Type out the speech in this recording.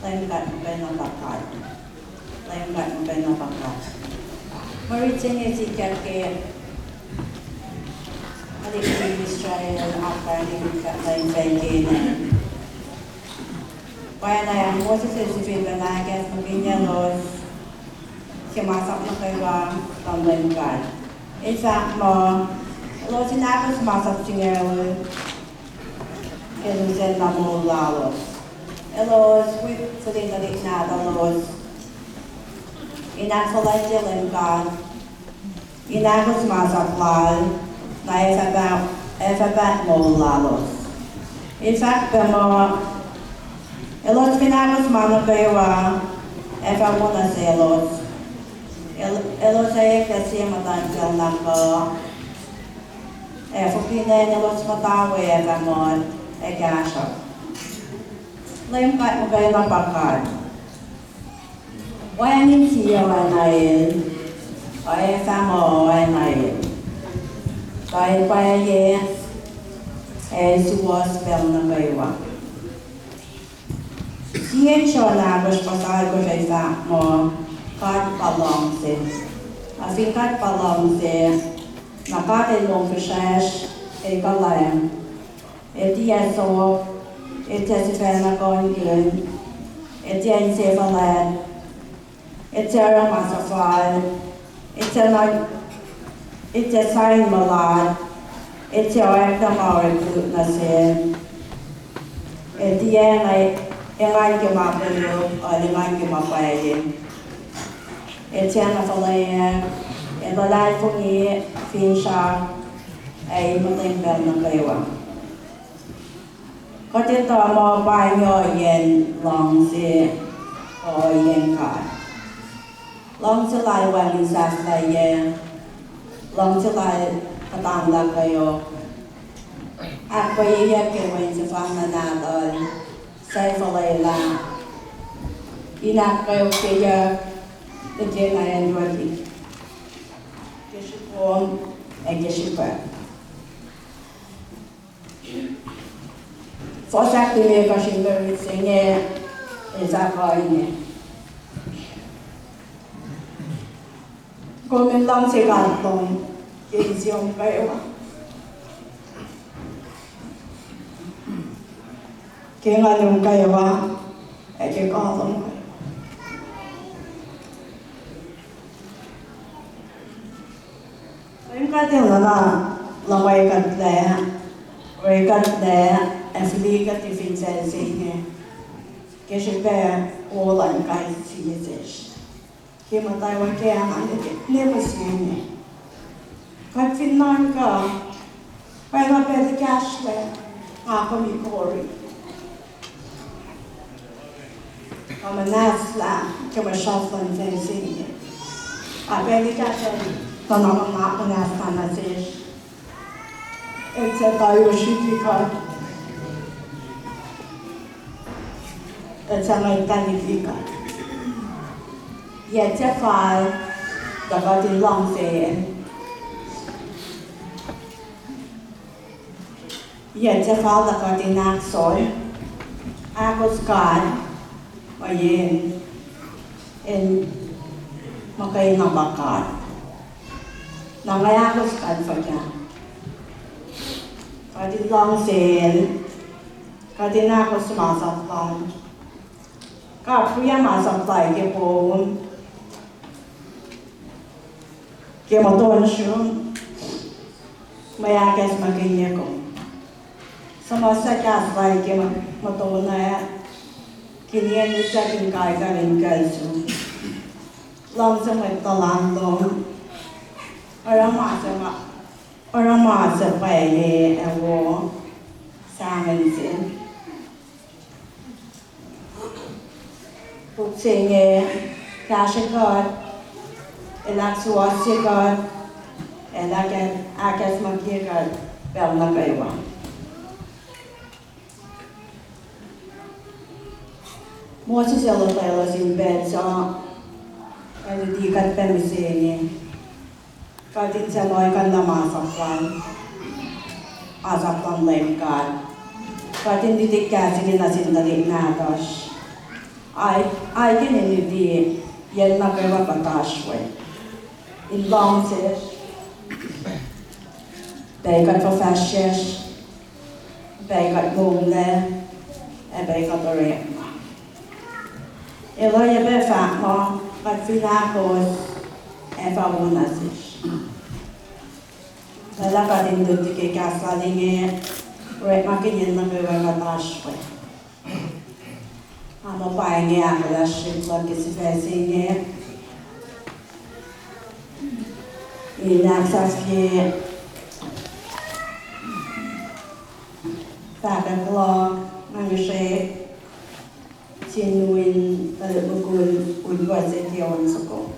Lemkat benabakat. Lemkat benabakat. Mariting etikat ke adik Israel apa di lain bagian. Kaya na yang Moses sivil banagas maginya los simasak na kaya ang lemkat. Isa mo los sinapos masak singaw elusen na mo lalos. Elos with sa dinalik na los inaksalan lemkat. Inakos masaklal na esabat mo lalos. Isak mo elos pinakos mano kayo efa muna sa elos. Elos ay kasi matansel na ko. Efa pinayin elos matawe efa mo egasyo. Lemkat mo kayo napakad. Wayanin siya wanayin. Kaya samo wanayin. Kaya ye suwas pel na kayo. Siya siya na bus pasal ko sa mo kat palong se. Afin kat palong se nakatin mong fisash kalayam. Etiya so etiya si fena kon yun. Etiya yung sefalan. Etiya ang masafal. Etiya sain malad. Etiya ekta mawag na sin. Etiya ay engan kumapayo o engan kumapayin. Etiya na falayan. Edalay po ni Finsha ay matimbel na kayo. Kotito mo pa nyo yen long si o yen ka. Long silay waling saslay yen. Long silay katanda kayo. At payiyak kayo sa panganadol. Sa falay lang. Inak kayo kaya kaya na yan wali. Kishipon ay kishipa. Forsak dili kasi very singe ezakaine. Komen lang si kantong kisiong kayo. Kaya nga nung kayo ay kikatong kayo. Yung katil na lamay kadle, way kadle, fliga till finns en singe. Kanske bär ålan kaj singes. Kima taiwa kehan leva singe. Kad finnan ka. Päivä peli käsle. Ako mi kori. Kama näsla. Kama shaflan sen singe. A peli käsle. Tanama mako näsla na siis. Et se taju shitikar. At sa may tanifika. Yet sa fal, dapat din lang sayin. Yet sa fal, dapat din naksol. Akos kan, mayin. And makay na bakat. Nangayakos kan pa niya. Kadin lang sayin. Kadin ako sumasaktan. Kapuya masaklay ke po. Ke moton siya. Mayakas maginya ko. Samasa kaslay ke moton na kiniyan ni sa kay kanin kalso. Lang sa may talandong. Aramasa pa ewo sa amin sin. Singe kashikat, elaksuasikat, akas magikat, bel na kayo. Moses tayo sin bed sa dikat pemisini. Katit sa mo'y kan namasaklan, asaklan lemkat. Katit didik kasi kinasindalik natos. I can in the yen na kaya patashwe. In long se, they got professions, they got mumle, and they got the ring. Elo ye be fat mo, but fila goes, and for one as Nella cadendo di che casa di me, ma che niente aveva patashwe. Amo buying a la ship che si fece in Axafie Fagan Blog, Mangashe, Chin Win, Bukun, would was it the on so go.